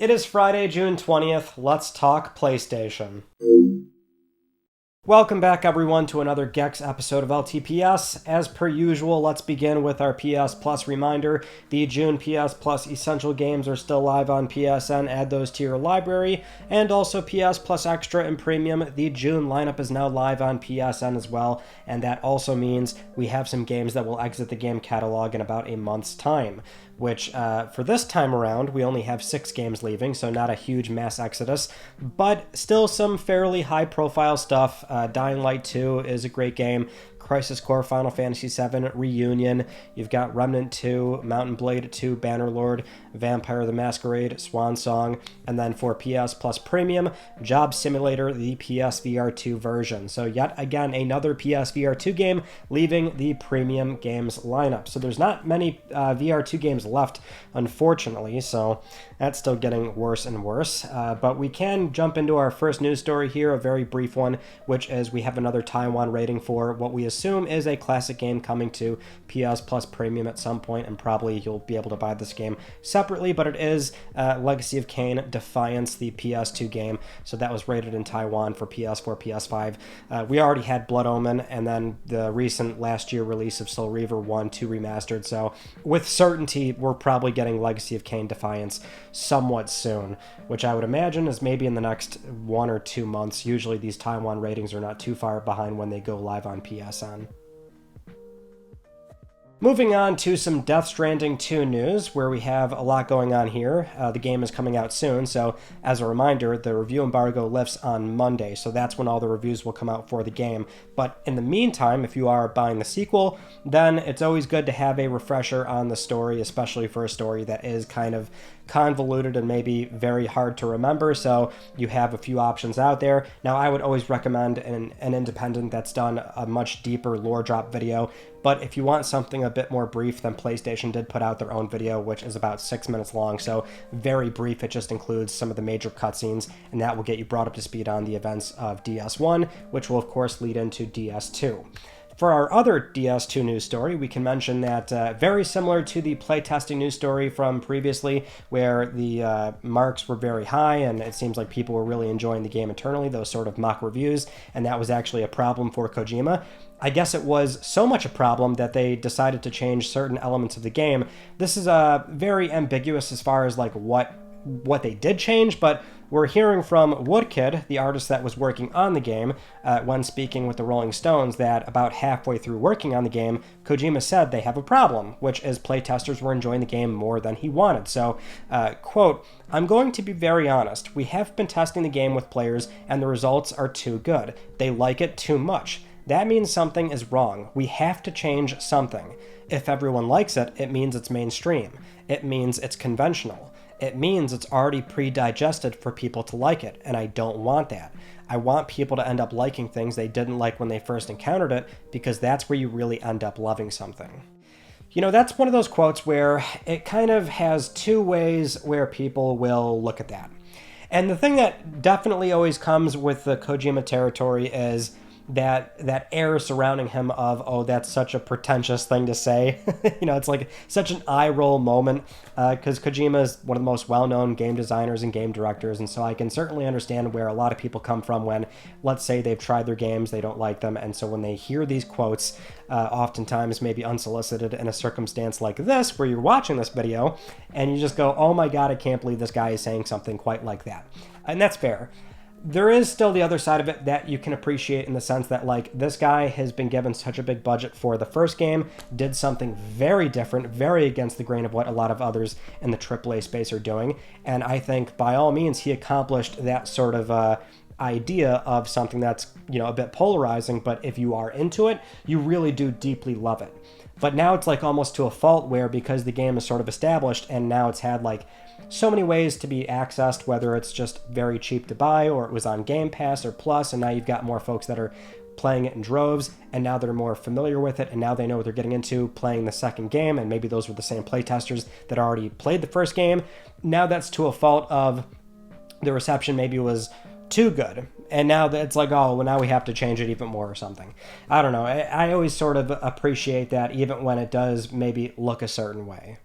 It is Friday, June 20th. Let's talk PlayStation. Welcome back, everyone, to another Gex episode of LTPS. As per usual, let's begin with our PS Plus reminder. The June PS Plus Essential games are still live on PSN. Add those to your library. And also PS Plus Extra and Premium. The June lineup is now live on PSN as well. And that also means we have some games that will exit the game catalog in about a month's time. Which, for this time around, we only have 6 games leaving, so not a huge mass exodus, but still some fairly high-profile stuff. Dying Light 2 is a great game. Crisis Core Final Fantasy VII Reunion. You've got Remnant 2, Mountain Blade 2, Bannerlord, Vampire the Masquerade, Swan Song, and then for PS Plus Premium, Job Simulator, the PS VR2 version. So yet again, another PS VR2 game leaving the premium games lineup. So there's not many VR2 games left, unfortunately, so that's still getting worse and worse. But we can jump into our first news story here, a very brief one, which is we have another Taiwan rating for what we assume is a classic game coming to PS Plus Premium at some point, and probably you'll be able to buy this game separately, but it is Legacy of Kain Defiance, the PS2 game, so that was rated in Taiwan for PS4, PS5. We already had Blood Omen, and then the recent last year release of Soul Reaver 1, 2 remastered, so with certainty we're probably getting Legacy of Kain Defiance somewhat soon, which I would imagine is maybe in the next 1 or 2 months. Usually these Taiwan ratings are not too far behind when they go live on PSN. Moving on to some Death Stranding 2 news, where we have a lot going on here. The game is coming out soon, so as a reminder, the review embargo lifts on Monday, so that's when all the reviews will come out for the game. But in the meantime, if you are buying the sequel, then it's always good to have a refresher on the story, especially for a story that is kind of convoluted and maybe very hard to remember, so you have a few options out there. Now, I would always recommend an independent that's done a much deeper lore drop video, but if you want something a bit more brief, then PlayStation did put out their own video, which is about 6 minutes long, so very brief. It just includes some of the major cutscenes, and that will get you brought up to speed on the events of DS1, which will of course lead into DS2. For our other DS2 news story, we can mention that very similar to the playtesting news story from previously, where the marks were very high and it seems like people were really enjoying the game internally, those sort of mock reviews, and that was actually a problem for Kojima. I guess it was so much a problem that they decided to change certain elements of the game. This is very ambiguous as far as like what they did change, but we're hearing from Woodkid, the artist that was working on the game, when speaking with the Rolling Stones, that about halfway through working on the game, Kojima said they have a problem, which is playtesters were enjoying the game more than he wanted. So, quote, "I'm going to be very honest. We have been testing the game with players, and the results are too good. They like it too much. That means something is wrong. We have to change something. If everyone likes it, it means it's mainstream. It means it's conventional. It means it's already pre-digested for people to like it, and I don't want that. I want people to end up liking things they didn't like when they first encountered it, because that's where you really end up loving something." You know, that's one of those quotes where it kind of has two ways where people will look at that. And the thing that definitely always comes with the Kojima territory is that air surrounding him of, oh, that's such a pretentious thing to say. You know, it's like such an eye roll moment, because Kojima is one of the most well-known game designers and game directors, and so I can certainly understand where a lot of people come from when, let's say, they've tried their games, they don't like them, and so when they hear these quotes, oftentimes maybe unsolicited in a circumstance like this, where you're watching this video, and you just go, oh my god, I can't believe this guy is saying something quite like that. And that's fair. There is still the other side of it that you can appreciate, in the sense that, like, this guy has been given such a big budget for the first game, did something very different, very against the grain of what a lot of others in the AAA space are doing, and I think by all means he accomplished that sort of idea of something that's, you know, a bit polarizing, but if you are into it, you really do deeply love it. But now it's like almost to a fault, where because the game is sort of established and now it's had like so many ways to be accessed, whether it's just very cheap to buy or it was on Game Pass or Plus, and now you've got more folks that are playing it in droves, and now they're more familiar with it, and now they know what they're getting into playing the second game, and maybe those were the same playtesters that already played the first game. Now that's to a fault of the reception maybe was too good, and now that it's like, oh, well, now we have to change it even more or something. I don't know. I always sort of appreciate that, even when it does maybe look a certain way.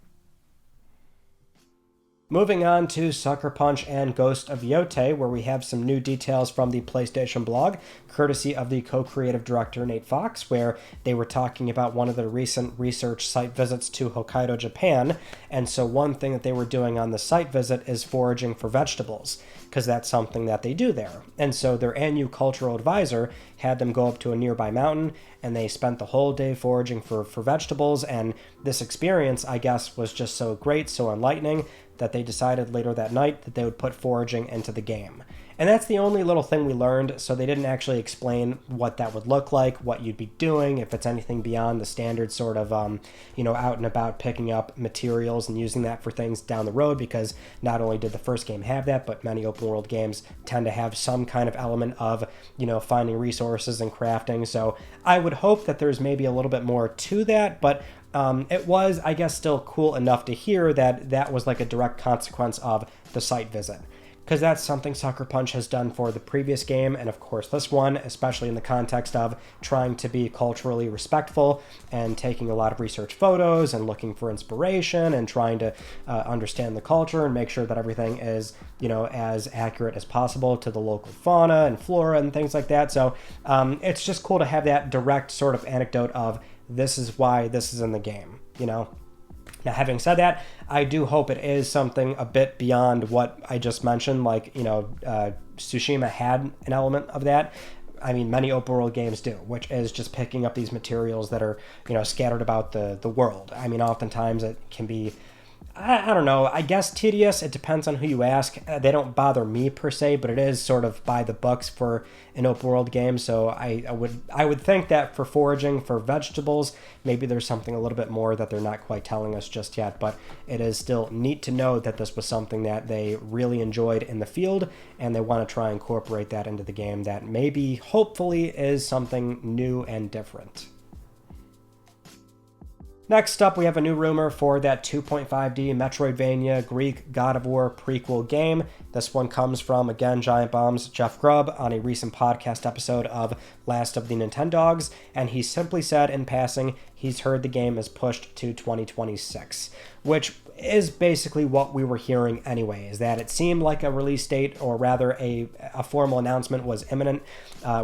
Moving on to Sucker Punch and Ghost of Yotei, where we have some new details from the PlayStation blog, courtesy of the co-creative director Nate Fox, where they were talking about one of the recent research site visits to Hokkaido, Japan. And so one thing that they were doing on the site visit is foraging for vegetables, because that's something that they do there. And so their ANU cultural advisor had them go up to a nearby mountain, and they spent the whole day foraging for vegetables. And this experience, I guess, was just so great, so enlightening, that they decided later that night that they would put foraging into the game. And that's the only little thing we learned, so they didn't actually explain what that would look like, what you'd be doing, if it's anything beyond the standard sort of, out and about picking up materials and using that for things down the road, because not only did the first game have that, but many open world games tend to have some kind of element of, finding resources and crafting. So I would hope that there's maybe a little bit more to that, but it was, I guess, still cool enough to hear that that was like a direct consequence of the site visit. Because that's something Sucker Punch has done for the previous game, and of course this one, especially in the context of trying to be culturally respectful and taking a lot of research photos and looking for inspiration and trying to understand the culture and make sure that everything is, as accurate as possible to the local fauna and flora and things like that. So it's just cool to have that direct sort of anecdote of, this is why this is in the game, Now, having said that, I do hope it is something a bit beyond what I just mentioned, like, Tsushima had an element of that. I mean, many open world games do, which is just picking up these materials that are, scattered about the world. I mean, oftentimes it can be, I don't know, I guess tedious. It depends on who you ask. They don't bother me per se, but it is sort of by the books for an open world game. So I would think that for foraging for vegetables, maybe there's something a little bit more that they're not quite telling us just yet. But it is still neat to know that this was something that they really enjoyed in the field, and they want to try and incorporate that into the game. That maybe, hopefully, is something new and different. Next up, we have a new rumor for that 2.5D Metroidvania Greek God of War prequel game. This one comes from, again, Giant Bomb's Jeff Grubb on a recent podcast episode of Last of the Nintendogs, and he simply said in passing he's heard the game is pushed to 2026, which is basically what we were hearing anyway, is that it seemed like a release date, or rather a formal announcement was imminent,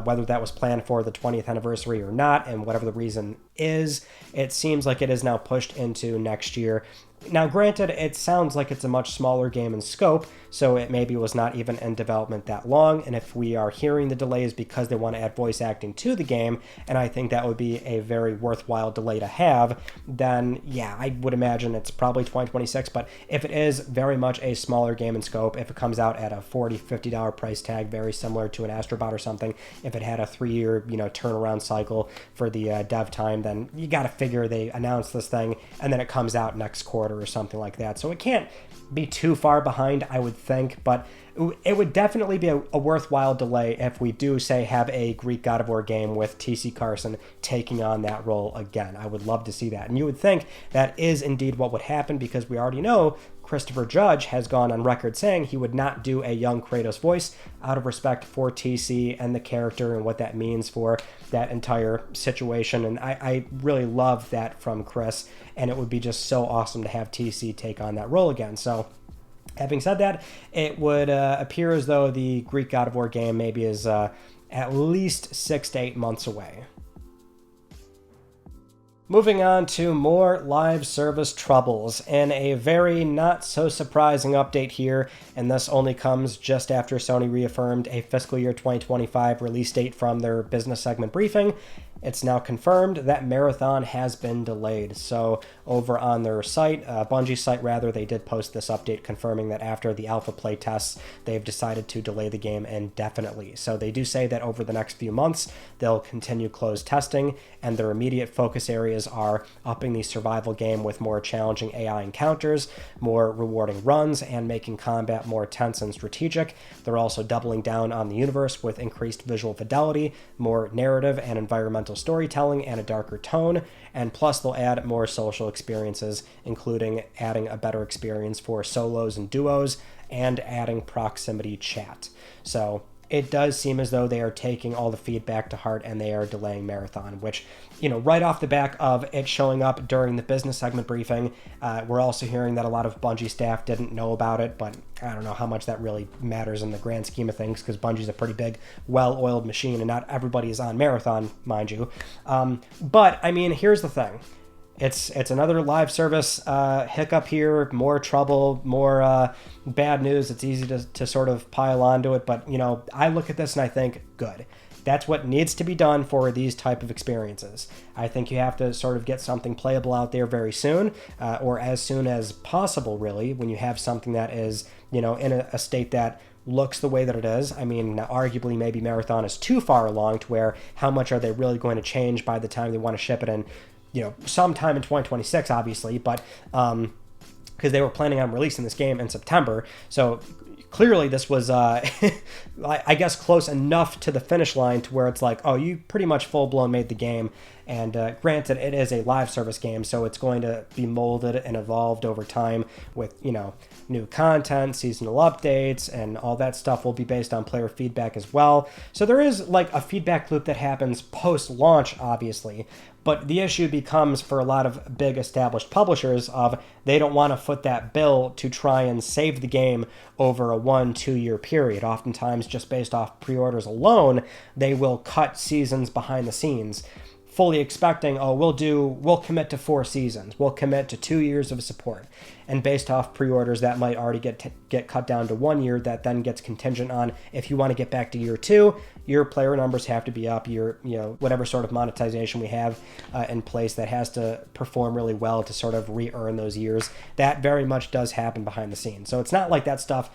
whether that was planned for the 20th anniversary or not, and whatever the reason is, it seems like it is now pushed into next year. Now, granted, it sounds like it's a much smaller game in scope, so it maybe was not even in development that long, and if we are hearing the delays because they want to add voice acting to the game, and I think that would be a very worthwhile delay to have, then yeah, I would imagine it's probably 2026, but if it is very much a smaller game in scope, if it comes out at a $40, $50 price tag, very similar to an Astrobot or something, if it had a 3-year, turnaround cycle for the dev time, then you gotta figure they announce this thing, and then it comes out next quarter or something like that. So it can't be too far behind, I would think, but it would definitely be a worthwhile delay if we do, say, have a Greek God of War game with T.C. Carson taking on that role again. I would love to see that. And you would think that is indeed what would happen, because we already know Christopher Judge has gone on record saying he would not do a young Kratos voice out of respect for TC and the character and what that means for that entire situation. And I really love that from Chris, and it would be just so awesome to have TC take on that role again. So having said that, it would appear as though the Greek God of War game maybe is at least 6 to 8 months away. Moving on to more live service troubles, and a very not so surprising update here, and this only comes just after Sony reaffirmed a fiscal year 2025 release date from their business segment briefing. It's now confirmed that Marathon has been delayed. So over on their site, Bungie's site rather, they did post this update confirming that after the alpha play tests, they've decided to delay the game indefinitely. So they do say that over the next few months, they'll continue closed testing, and their immediate focus areas are upping the survival game with more challenging AI encounters, more rewarding runs, and making combat more tense and strategic. They're also doubling down on the universe with increased visual fidelity, more narrative and environmental storytelling, and a darker tone, and plus they'll add more social experiences, including adding a better experience for solos and duos, and adding proximity chat. So it does seem as though they are taking all the feedback to heart and they are delaying Marathon, which, right off the back of it showing up during the business segment briefing, we're also hearing that a lot of Bungie staff didn't know about it, but I don't know how much that really matters in the grand scheme of things, because Bungie's a pretty big, well-oiled machine, and not everybody is on Marathon, mind you. But, I mean, here's the thing. It's another live service hiccup here, more trouble, more bad news. It's easy to sort of pile onto it, but, I look at this and I think, good. That's what needs to be done for these type of experiences. I think you have to sort of get something playable out there very soon, or as soon as possible, really, when you have something that is, in a state that looks the way that it is. I mean, now, arguably, maybe Marathon is too far along to where how much are they really going to change by the time they want to ship it in, sometime in 2026, obviously, but because they were planning on releasing this game in September. So clearly this was, I guess, close enough to the finish line to where it's like, oh, you pretty much full-blown made the game. And granted, it is a live service game, so it's going to be molded and evolved over time with, new content, seasonal updates, and all that stuff will be based on player feedback as well. So there is like a feedback loop that happens post-launch, obviously. But the issue becomes for a lot of big established publishers of they don't want to foot that bill to try and save the game over a 1-2 year period. Oftentimes, just based off pre-orders alone, they will cut seasons behind the scenes, fully expecting, we'll commit to 4 seasons, we'll commit to 2 years of support. And based off pre-orders, that might already get cut down to 1 year. That then gets contingent on if you want to get back to year 2, your player numbers have to be up, your, whatever sort of monetization we have in place that has to perform really well to sort of re-earn those years. That very much does happen behind the scenes. So it's not like that stuff,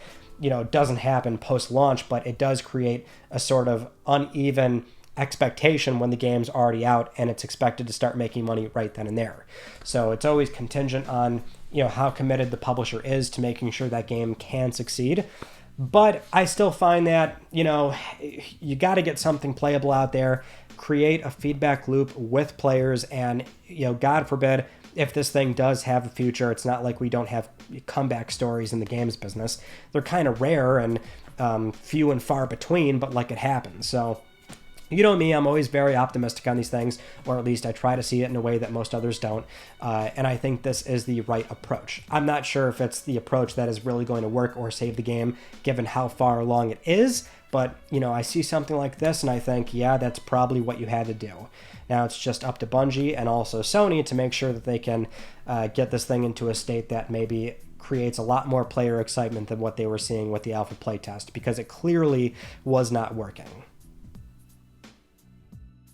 doesn't happen post-launch, but it does create a sort of uneven expectation when the game's already out and it's expected to start making money right then and there. So it's always contingent on, how committed the publisher is to making sure that game can succeed. But I still find that, you got to get something playable out there, create a feedback loop with players, and, God forbid, if this thing does have a future, it's not like we don't have comeback stories in the games business. They're kind of rare and few and far between, but like it happens. So, you know me, I'm always very optimistic on these things, or at least I try to see it in a way that most others don't, and I think this is the right approach. I'm not sure if it's the approach that is really going to work or save the game, given how far along it is, but, I see something like this and I think, yeah, that's probably what you had to do. Now it's just up to Bungie and also Sony to make sure that they can get this thing into a state that maybe creates a lot more player excitement than what they were seeing with the alpha playtest, because it clearly was not working.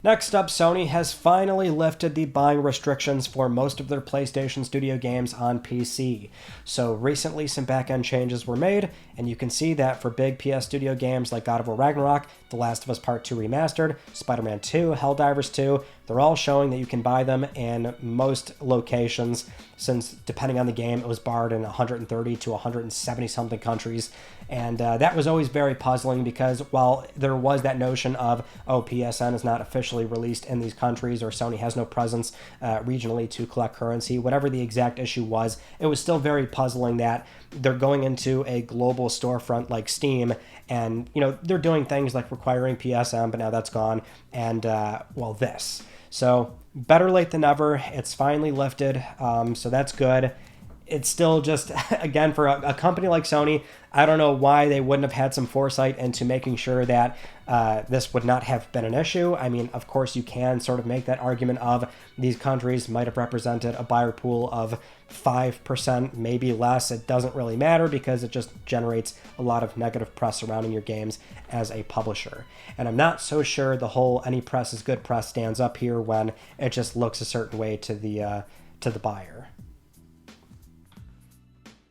Next up, Sony has finally lifted the buying restrictions for most of their PlayStation Studio games on PC. So recently some back-end changes were made, and you can see that for big PS Studio games like God of War Ragnarok, The Last of Us Part 2 Remastered, Spider-Man 2, Helldivers 2, they're all showing that you can buy them in most locations, since depending on the game, it was barred in 130 to 170 something countries. And that was always very puzzling, because while there was that notion of, PSN is not officially released in these countries, or Sony has no presence regionally to collect currency, whatever the exact issue was, it was still very puzzling that they're going into a global storefront like Steam, and, they're doing things like requiring PSN, but now that's gone, and, this. So better late than never. It's finally lifted, so that's good. It's still just, again, for a company like Sony, I don't know why they wouldn't have had some foresight into making sure that this would not have been an issue. I mean, of course, you can sort of make that argument of these countries might have represented a buyer pool of 5%, maybe less. It doesn't really matter, because it just generates a lot of negative press surrounding your games as a publisher. And I'm not so sure the whole any press is good press stands up here when it just looks a certain way to the buyer.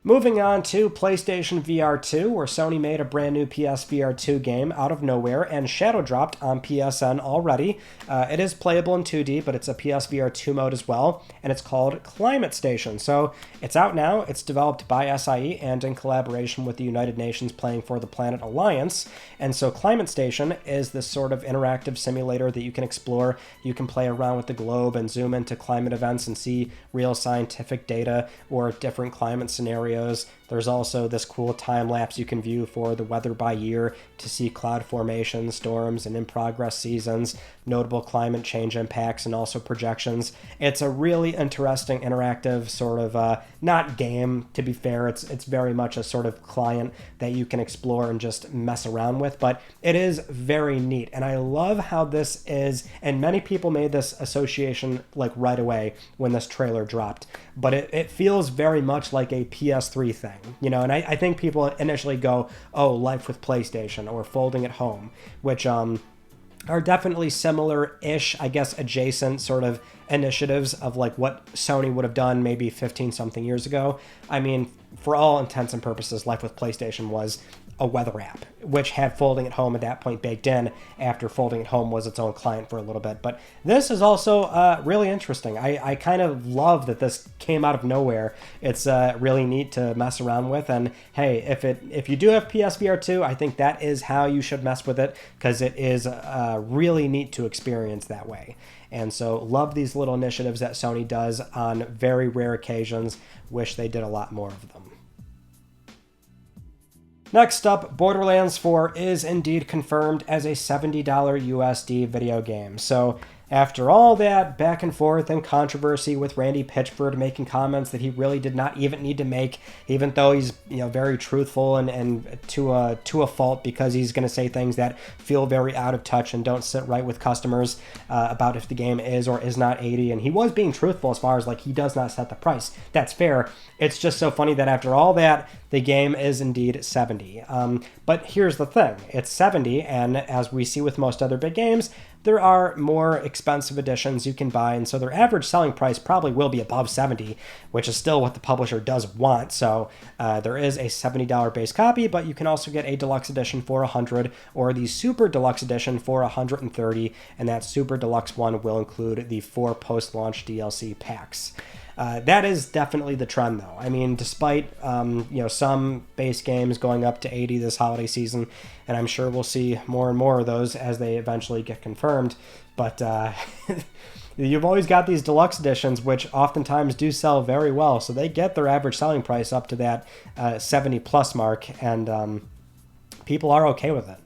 Moving on to PlayStation VR2, where Sony made a brand new PS VR2 game out of nowhere and shadow dropped on PSN already. It is playable in 2D, but it's a PS VR2 mode as well, and it's called Climate Station. So it's out now. It's developed by SIE and in collaboration with the United Nations Playing for the Planet Alliance. And so Climate Station is this sort of interactive simulator that you can explore. You can play around with the globe and zoom into climate events and see real scientific data or different climate scenarios. There's There's also this cool time lapse you can view for the weather by year to see cloud formation, storms, and in progress seasons, notable climate change impacts, and also projections. It's a really interesting interactive sort of not game, to be fair. It's very much a sort of client that you can explore and just mess around with, but it is very neat. And I love how this is, and many people made this association like right away when this trailer dropped, but it feels very much like a PS3 thing, you know. And I think people initially go, oh, life with PlayStation or folding at home, which are definitely similar-ish, I guess, adjacent sort of initiatives of like what Sony would have done maybe 15 something years ago. I mean, for all intents and purposes, life with PlayStation was a weather app, which had folding at home at that point baked in after folding at home was its own client for a little bit. But this is also really interesting. I kind of love that this came out of nowhere. It's really neat to mess around with. And hey, if you do have PSVR2, I think that is how you should mess with it, because it is really neat to experience that way. And so love these little initiatives that Sony does on very rare occasions. Wish they did a lot more of them. Next up, Borderlands 4 is indeed confirmed as a $70 USD video game. So after all that back and forth and controversy with Randy Pitchford making comments that he really did not even need to make, even though he's very truthful and to a fault, because he's going to say things that feel very out of touch and don't sit right with customers about if the game is or is not 80. And he was being truthful as far as like he does not set the price. That's fair. It's just so funny that after all that, the game is indeed 70. But here's the thing. It's 70, and as we see with most other big games, there are more expensive editions you can buy, and so their average selling price probably will be above 70, which is still what the publisher does want. So there is a $70 base copy, but you can also get a deluxe edition for $100 or the super deluxe edition for $130, and that super deluxe one will include the 4 post-launch DLC packs. That is definitely the trend, though. I mean, despite some base games going up to 80 this holiday season, and I'm sure we'll see more and more of those as they eventually get confirmed, but you've always got these deluxe editions, which oftentimes do sell very well, so they get their average selling price up to that 70 plus mark, and people are okay with it.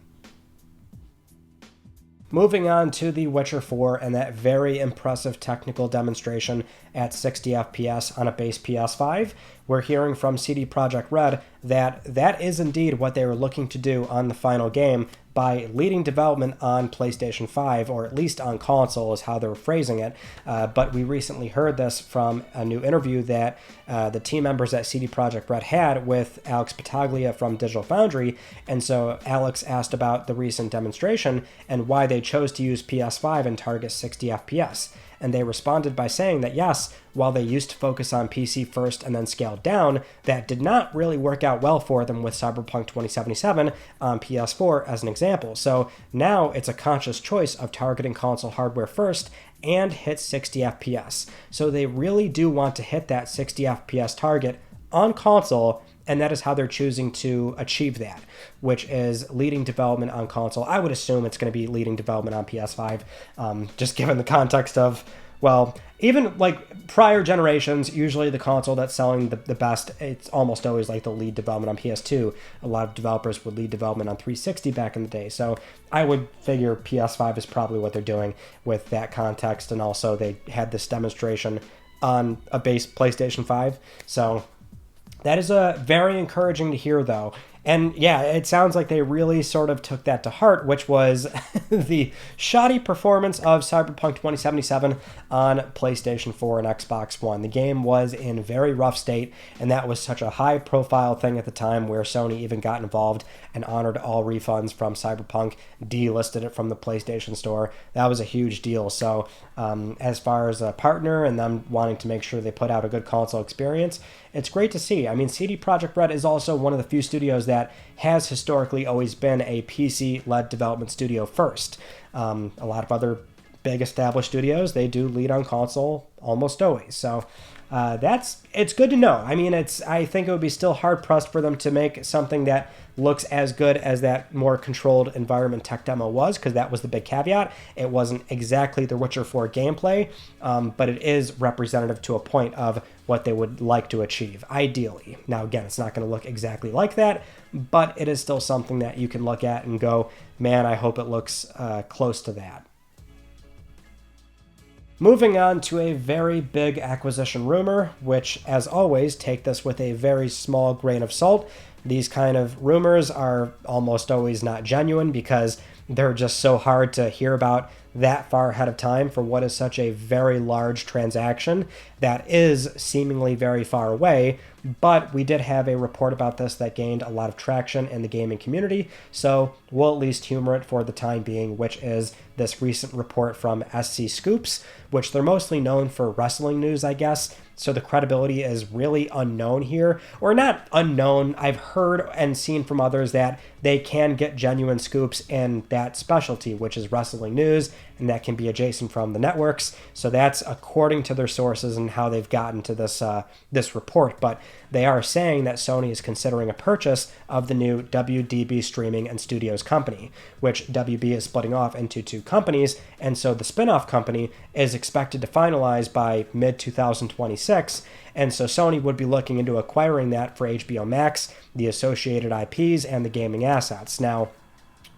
Moving on to The Witcher 4 and that very impressive technical demonstration at 60 FPS on a base PS5, we're hearing from CD Projekt Red that is indeed what they were looking to do on the final game by leading development on PlayStation 5, or at least on console is how they were phrasing it. But we recently heard this from a new interview that the team members at CD Projekt Red had with Alex Battaglia from Digital Foundry. And so Alex asked about the recent demonstration and why they chose to use PS5 and target 60 FPS. And they responded by saying that yes, while they used to focus on PC first and then scaled down, that did not really work out well for them with Cyberpunk 2077 on PS4 as an example. So now it's a conscious choice of targeting console hardware first and hit 60 FPS. So they really do want to hit that 60 FPS target on console, and that is how they're choosing to achieve that, which is leading development on console. I would assume it's going to be leading development on PS5, just given the context of, well, even like prior generations, usually the console that's selling the best, it's almost always like the lead development on PS2. A lot of developers would lead development on 360 back in the day. So I would figure PS5 is probably what they're doing with that context. And also they had this demonstration on a base PlayStation 5. So that is very encouraging to hear, though. And yeah, it sounds like they really sort of took that to heart, which was the shoddy performance of Cyberpunk 2077 on PlayStation 4 and Xbox One. The game was in very rough state, and that was such a high-profile thing at the time where Sony even got involved and honored all refunds from Cyberpunk, delisted it from the PlayStation Store. That was a huge deal. So as far as a partner and them wanting to make sure they put out a good console experience, it's great to see. I mean, CD Projekt Red is also one of the few studios that has historically always been a PC-led development studio first. A lot of other big established studios, they do lead on console almost always. So it's good to know. I mean, I think it would be still hard pressed for them to make something that looks as good as that more controlled environment tech demo was, because that was the big caveat. It wasn't exactly the Witcher 4 gameplay, but it is representative to a point of what they would like to achieve, ideally. Now, again, it's not going to look exactly like that, but it is still something that you can look at and go, man, I hope it looks close to that. Moving on to a very big acquisition rumor, which, as always, take this with a very small grain of salt. These kind of rumors are almost always not genuine because they're just so hard to hear about that far ahead of time for what is such a very large transaction that is seemingly very far away. But we did have a report about this that gained a lot of traction in the gaming community, so we'll at least humor it for the time being, which is this recent report from SC Scoops, which they're mostly known for wrestling news, I guess. So the credibility is really unknown here, or not unknown. I've heard and seen from others that they can get genuine scoops in that specialty, which is wrestling news, and that can be adjacent from the networks. So that's according to their sources and how they've gotten to this report. But they are saying that Sony is considering a purchase of the new WDB Streaming and Studios company, which WB is splitting off into two companies, and so the spin-off company is expected to finalize by mid-2026, and so Sony would be looking into acquiring that for HBO Max, the associated IPs, and the gaming assets. Now,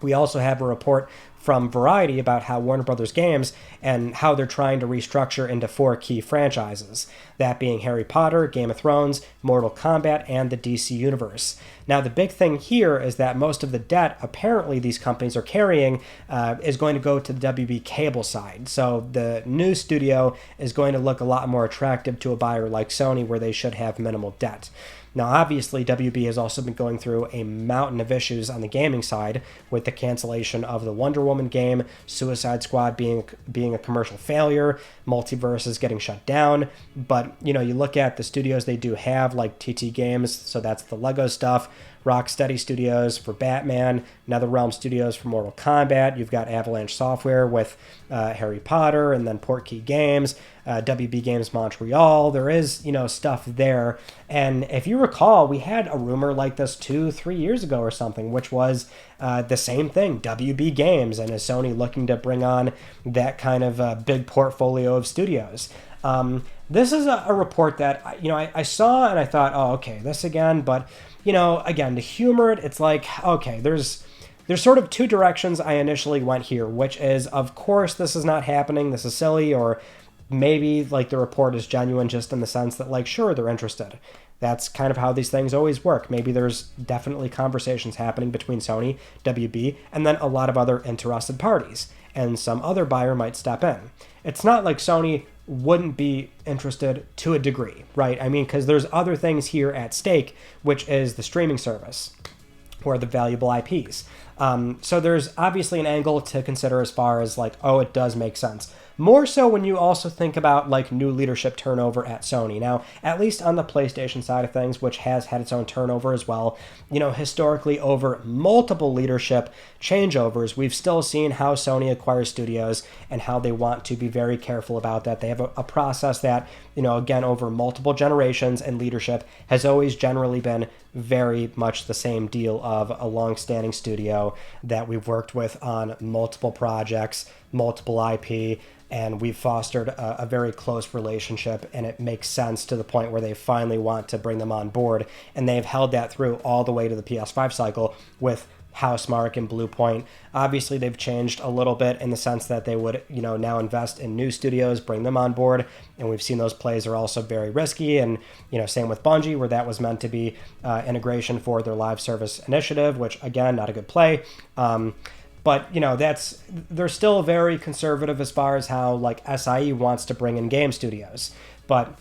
we also have a report from Variety about how Warner Brothers Games and how they're trying to restructure into 4 key franchises, that being Harry Potter, Game of Thrones, Mortal Kombat, and the DC Universe. Now, the big thing here is that most of the debt apparently these companies are carrying is going to go to the WB cable side. So the new studio is going to look a lot more attractive to a buyer like Sony, where they should have minimal debt. Now, obviously, WB has also been going through a mountain of issues on the gaming side, with the cancellation of the Wonder Woman game, Suicide Squad being a commercial failure, Multiverses getting shut down. But, you look at the studios they do have, like TT Games, so that's the Lego stuff, Rocksteady Studios for Batman, NetherRealm Studios for Mortal Kombat. You've got Avalanche Software with Harry Potter, and then Portkey Games, WB Games Montreal. There is, stuff there. And if you recall, we had a rumor like this 2-3 years ago or something, which was the same thing, WB Games, and is Sony looking to bring on that kind of big portfolio of studios. This is a report that, I saw and I thought, oh, okay, this again, but again, to humor it, it's like, okay, there's sort of two directions I initially went here, which is, of course, this is not happening, this is silly, or maybe, like, the report is genuine just in the sense that, like, sure, they're interested. That's kind of how these things always work. Maybe there's definitely conversations happening between Sony, WB, and then a lot of other interested parties, and some other buyer might step in. It's not like Sony wouldn't be interested to a degree, right? I mean, because there's other things here at stake, which is the streaming service or the valuable IPs. So there's obviously an angle to consider as far as like, oh, it does make sense. More so when you also think about like new leadership turnover at Sony. Now, at least on the PlayStation side of things, which has had its own turnover as well, historically over multiple leadership changeovers, we've still seen how Sony acquires studios and how they want to be very careful about that. They have a process that, again, over multiple generations and leadership has always generally been very much the same deal of a long-standing studio that we've worked with on multiple projects, multiple IP, and we've fostered a very close relationship, and it makes sense to the point where they finally want to bring them on board, and they've held that through all the way to the PS5 cycle with Housemarque and Bluepoint. Obviously, they've changed a little bit in the sense that they would, now invest in new studios, bring them on board, and we've seen those plays are also very risky, and, same with Bungie, where that was meant to be integration for their live service initiative, which, again, not a good play. But, they're still very conservative as far as how, like, SIE wants to bring in game studios. But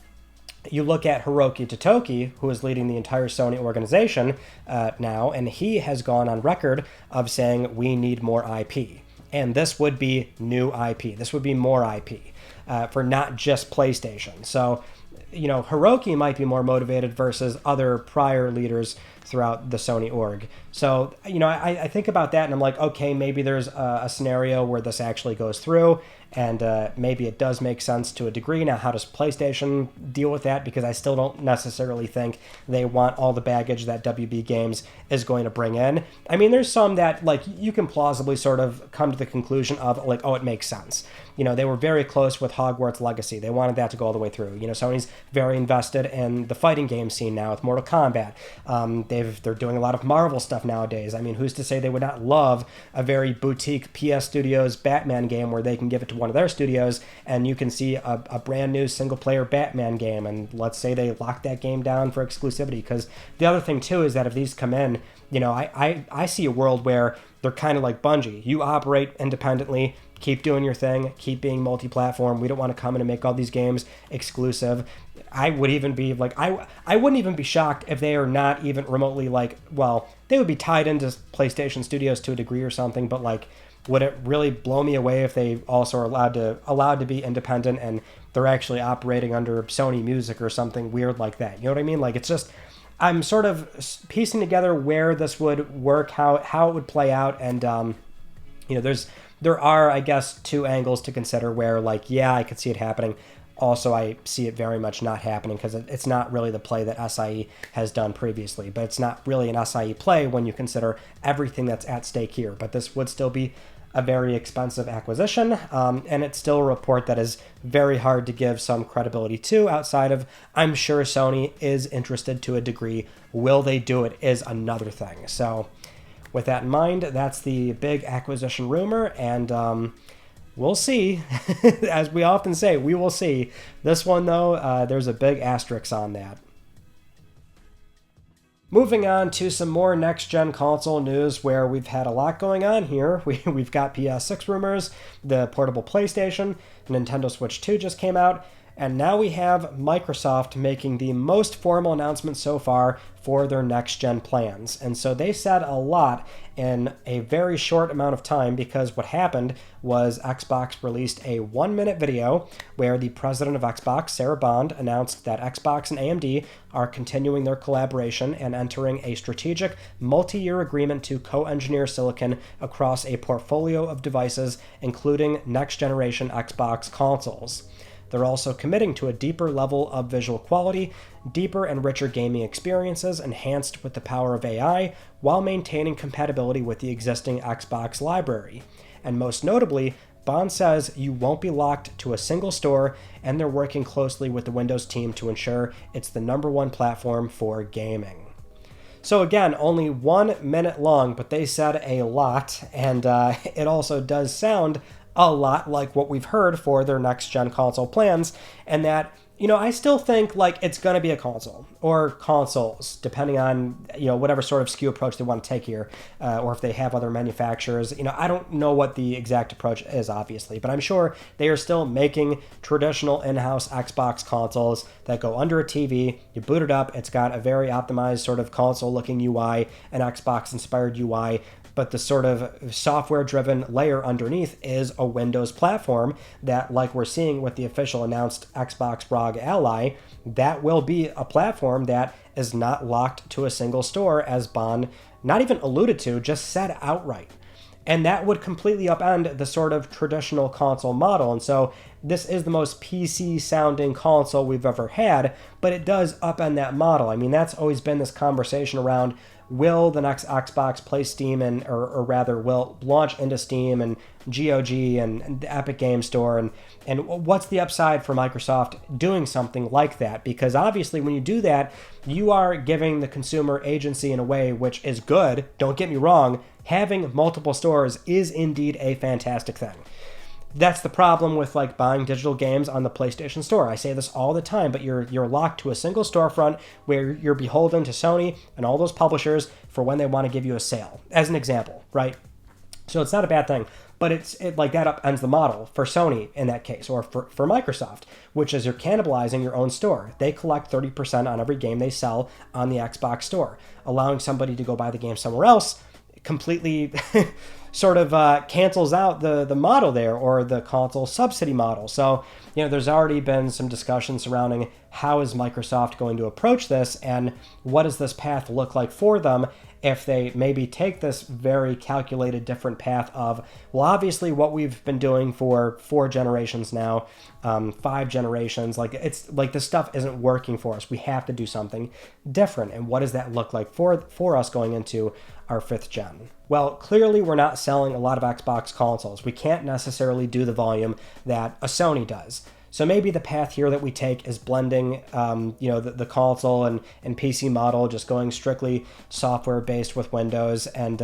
you look at Hiroki Totoki, who is leading the entire Sony organization now, and he has gone on record of saying, we need more IP. And this would be new IP. This would be more IP for not just PlayStation. So, Hiroki might be more motivated versus other prior leaders throughout the Sony org. So, I think about that and I'm like, okay, maybe there's a scenario where this actually goes through, and maybe it does make sense to a degree. Now, how does PlayStation deal with that? Because I still don't necessarily think they want all the baggage that WB Games is going to bring in. I mean, there's some that, like, you can plausibly sort of come to the conclusion of, like, oh, it makes sense. They were very close with Hogwarts Legacy. They wanted that to go all the way through. Sony's very invested in the fighting game scene now with Mortal Kombat. They're doing a lot of Marvel stuff nowadays. I mean, who's to say they would not love a very boutique PS Studios Batman game where they can give it to one of their studios and you can see a brand new single-player Batman game, and let's say they lock that game down for exclusivity. Because the other thing, too, is that if these come in, I see a world where they're kind of like Bungie. You operate independently, keep doing your thing, keep being multi-platform. We don't want to come in and make all these games exclusive. I would even be like, I wouldn't even be shocked if they are not even remotely like, well, they would be tied into PlayStation Studios to a degree or something, but like, would it really blow me away if they also are allowed to be independent and they're actually operating under Sony Music or something weird like that? You know what I mean? Like, it's just, I'm sort of piecing together where this would work, how it would play out, and there are, I guess, two angles to consider where, like, yeah, I could see it happening. Also, I see it very much not happening because it's not really the play that SIE has done previously. But it's not really an SIE play when you consider everything that's at stake here. But this would still be a very expensive acquisition, and it's still a report that is very hard to give some credibility to outside of, I'm sure Sony is interested to a degree. Will they do it is another thing. So with that in mind, that's the big acquisition rumor, and we'll see. As we often say, we will see. This one, though, there's a big asterisk on that. Moving on to some more next-gen console news where we've had a lot going on here. We've got PS6 rumors, the portable PlayStation, Nintendo Switch 2 just came out, and now we have Microsoft making the most formal announcement so far for their next-gen plans. And so they said a lot in a very short amount of time, because what happened was Xbox released a 1-minute video where the president of Xbox, Sarah Bond, announced that Xbox and AMD are continuing their collaboration and entering a strategic multi-year agreement to co-engineer silicon across a portfolio of devices, including next-generation Xbox consoles. They're also committing to a deeper level of visual quality, deeper and richer gaming experiences enhanced with the power of AI, while maintaining compatibility with the existing Xbox library. And most notably, Bond says you won't be locked to a single store, and they're working closely with the Windows team to ensure it's the #1 platform for gaming. So again, only 1 minute long, but they said a lot, and it also does sound a lot like what we've heard for their next-gen console plans, and that, I still think, like, it's going to be a console, or consoles, depending on, whatever sort of SKU approach they want to take here, or if they have other manufacturers. I don't know what the exact approach is, obviously, but I'm sure they are still making traditional in-house Xbox consoles that go under a TV, you boot it up, it's got a very optimized sort of console-looking UI, an Xbox-inspired UI, but the sort of software-driven layer underneath is a Windows platform that, like we're seeing with the official announced Xbox ROG Ally, that will be a platform that is not locked to a single store, as Bond not even alluded to, just said outright. And that would completely upend the sort of traditional console model. And so this is the most PC-sounding console we've ever had, but it does upend that model. I mean, that's always been this conversation around, will the next Xbox play Steam or rather will launch into Steam and GOG and the Epic Game Store, and what's the upside for Microsoft doing something like that? Because obviously when you do that, you are giving the consumer agency in a way which is good. Don't get me wrong, having multiple stores is indeed a fantastic thing. That's the problem with, like, buying digital games on the PlayStation Store. I say this all the time, but you're locked to a single storefront where you're beholden to Sony and all those publishers for when they want to give you a sale, as an example, right? So it's not a bad thing, but it like that upends the model for Sony in that case, or for Microsoft, which is you're cannibalizing your own store. They collect 30% on every game they sell on the Xbox Store, allowing somebody to go buy the game somewhere else completely sort of cancels out the model there, or the console subsidy model. So, there's already been some discussion surrounding how is Microsoft going to approach this, and what does this path look like for them if they maybe take this very calculated different path of, well, obviously what we've been doing for 4 generations now, 5 generations, it's like this stuff isn't working for us. We have to do something different. And what does that look like for us going into our 5th gen? Well, clearly we're not selling a lot of Xbox consoles. We can't necessarily do the volume that a Sony does. So maybe the path here that we take is blending, the console and PC model, just going strictly software-based with Windows, and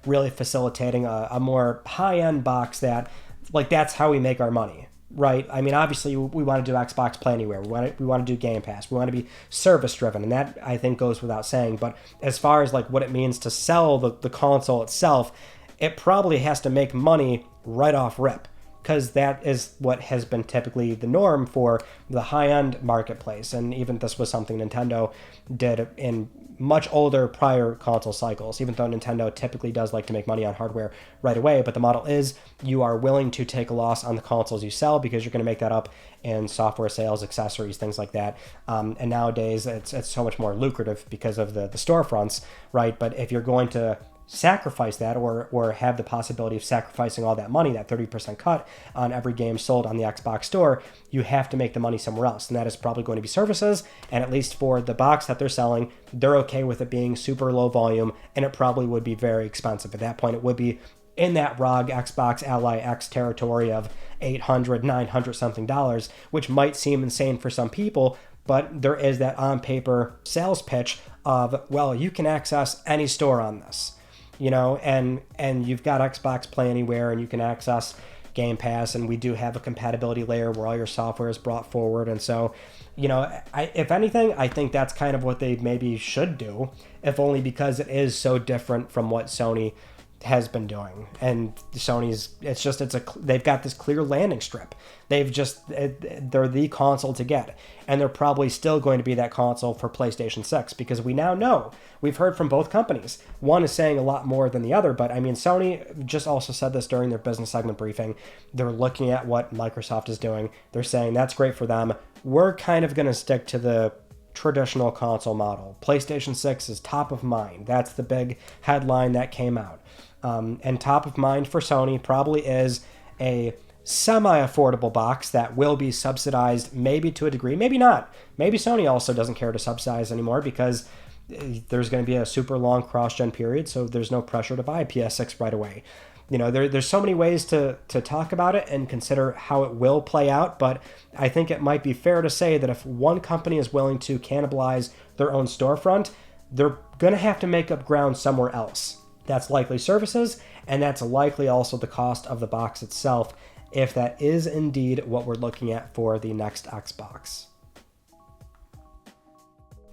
really facilitating a more high-end box that's how we make our money, right? I mean, obviously, we want to do Xbox Play Anywhere. We want to do Game Pass. We want to be service-driven, and that, I think, goes without saying. But as far as what it means to sell the console itself, it probably has to make money right off rip, because that is what has been typically the norm for the high-end marketplace. And even this was something Nintendo did in much older prior console cycles, even though Nintendo typically does like to make money on hardware right away. But the model is you are willing to take a loss on the consoles you sell because you're going to make that up in software sales, accessories, things like that. And nowadays it's so much more lucrative because of the storefronts, right? But if you're going to sacrifice that, or have the possibility of sacrificing all that money, that 30% cut on every game sold on the Xbox store, you have to make the money somewhere else, and that is probably going to be services. And at least for the box that they're selling, they're okay with it being super low volume, and it probably would be very expensive. At that point, it would be in that ROG Xbox Ally X territory of $800, $900 something dollars, which might seem insane for some people, but there is that on paper sales pitch of, well, you can access any store on this. And you've got Xbox Play Anywhere, and you can access Game Pass, and we do have a compatibility layer where all your software is brought forward. And so, if anything, I think that's kind of what they maybe should do, if only because it is so different from what Sony has been doing. And they've got this clear landing strip. They're the console to get, and they're probably still going to be that console for PlayStation 6, because we now know, we've heard from both companies, one is saying a lot more than the other. But I mean, Sony just also said this during their business segment briefing. They're looking at what Microsoft is doing. They're saying that's great for them. We're kind of going to stick to the traditional console model. PlayStation 6 is top of mind. That's the big headline that came out. And top of mind for Sony probably is a semi-affordable box that will be subsidized, maybe to a degree, maybe not. Maybe Sony also doesn't care to subsidize anymore because there's going to be a super long cross-gen period, so there's no pressure to buy a PS6 right away. There's so many ways to talk about it and consider how it will play out, but I think it might be fair to say that if one company is willing to cannibalize their own storefront, they're going to have to make up ground somewhere else. That's likely services, and that's likely also the cost of the box itself, if that is indeed what we're looking at for the next Xbox.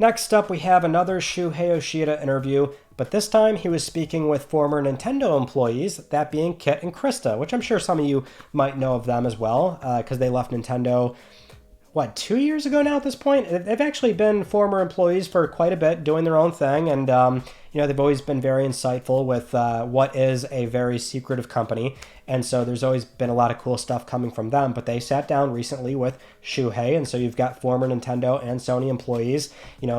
Next up, we have another Shuhei Yoshida interview, but this time he was speaking with former Nintendo employees, that being Kit and Krista, which I'm sure some of you might know of them as well, because they left Nintendo, 2 years ago now at this point? They've actually been former employees for quite a bit, doing their own thing, and they've always been very insightful with what is a very secretive company, and so there's always been a lot of cool stuff coming from them. But they sat down recently with Shuhei, and so you've got former Nintendo and Sony employees,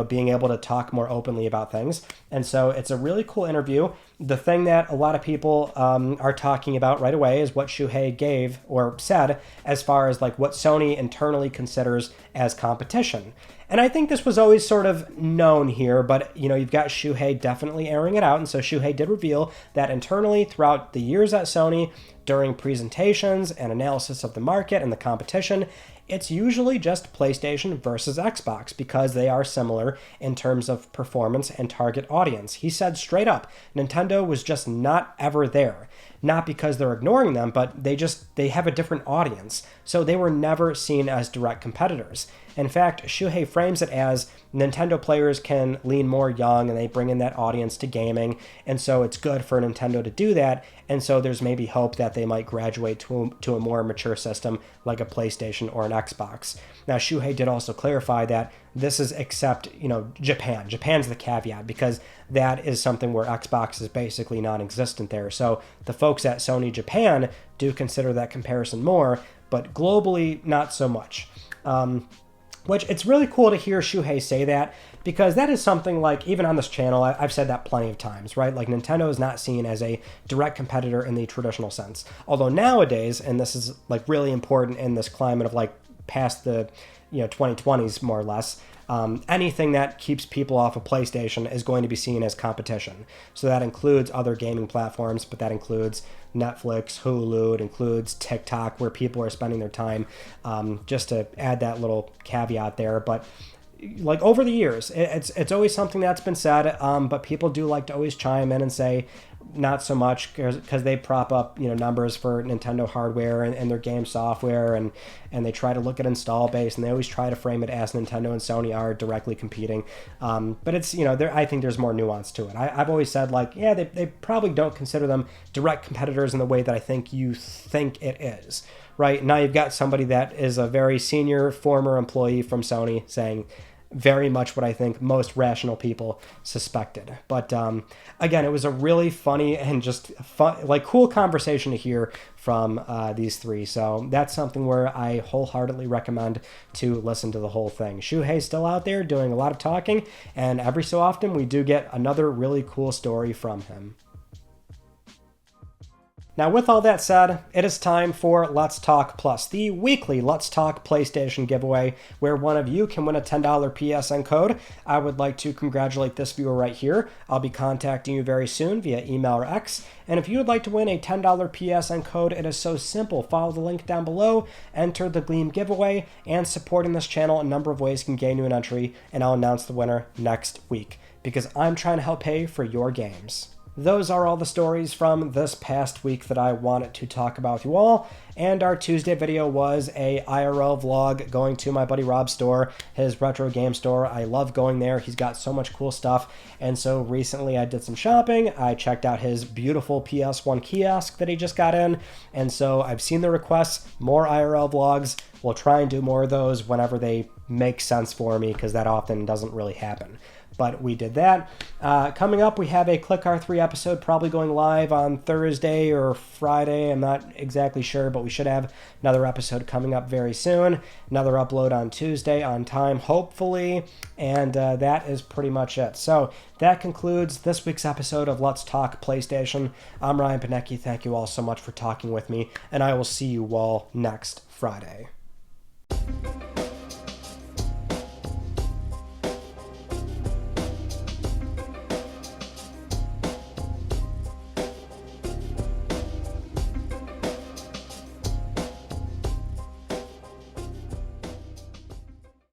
being able to talk more openly about things, and so it's a really cool interview. The thing that a lot of people are talking about right away is what Shuhei gave or said as far as what Sony internally considers as competition. And I think this was always sort of known here, but you've got Shuhei definitely airing it out. And so Shuhei did reveal that internally throughout the years at Sony, during presentations and analysis of the market and the competition, it's usually just PlayStation versus Xbox because they are similar in terms of performance and target audience. He said straight up, Nintendo was just not ever there. Not because they're ignoring them, but they have a different audience. So they were never seen as direct competitors. In fact, Shuhei frames it as Nintendo players can lean more young and they bring in that audience to gaming. And so it's good for Nintendo to do that. And so there's maybe hope that they might graduate to a more mature system like a PlayStation or an Xbox. Now, Shuhei did also clarify that this is except, Japan. Japan's the caveat because that is something where Xbox is basically non-existent there. So the folks at Sony Japan do consider that comparison more, but globally, not so much. Which it's really cool to hear Shuhei say that, because that is something like, even on this channel, I've said that plenty of times, right? Like, Nintendo is not seen as a direct competitor in the traditional sense. Although nowadays, and this is like really important in this climate of like past the 2020s more or less, anything that keeps people off of PlayStation is going to be seen as competition. So that includes other gaming platforms, but that includes Netflix, Hulu, it includes TikTok, where people are spending their time, just to add that little caveat there. But like over the years, it's always something that's been said, but people do like to always chime in and say not so much, because they prop up numbers for Nintendo hardware and their game software, and they try to look at install base, and they always try to frame it as Nintendo and Sony are directly competing. But it's I think there's more nuance to it. I've always said, like, yeah, they probably don't consider them direct competitors in the way that I think you think it is. Right now, you've got somebody that is a very senior former employee from Sony saying very much what I think most rational people suspected. But again, it was a really funny and just fun, like cool conversation to hear from these three. So that's something where I wholeheartedly recommend to listen to the whole thing. Shuhei's still out there doing a lot of talking, and every so often we do get another really cool story from him. Now, with all that said, it is time for Let's Talk Plus, the weekly Let's Talk PlayStation giveaway, where one of you can win a $10 PSN code. I would like to congratulate this viewer right here. I'll be contacting you very soon via email or X. And if you would like to win a $10 PSN code, it is so simple. Follow the link down below, enter the Gleam giveaway, and supporting this channel, a number of ways can gain you an entry, and I'll announce the winner next week, because I'm trying to help pay for your games. Those are all the stories from this past week that I wanted to talk about with you all. And our Tuesday video was a IRL vlog going to my buddy Rob's store, his retro game store. I love going there. He's got so much cool stuff. And so recently I did some shopping. I checked out his beautiful PS1 kiosk that he just got in. And so I've seen the requests, more IRL vlogs. We'll try and do more of those whenever they make sense for me, because that often doesn't really happen. But we did that. Coming up, we have a Click R3 episode probably going live on Thursday or Friday. I'm not exactly sure, but we should have another episode coming up very soon. Another upload on Tuesday on time, hopefully. And that is pretty much it. So that concludes this week's episode of Let's Talk PlayStation. I'm Ryan Panecki. Thank you all so much for talking with me, and I will see you all next Friday.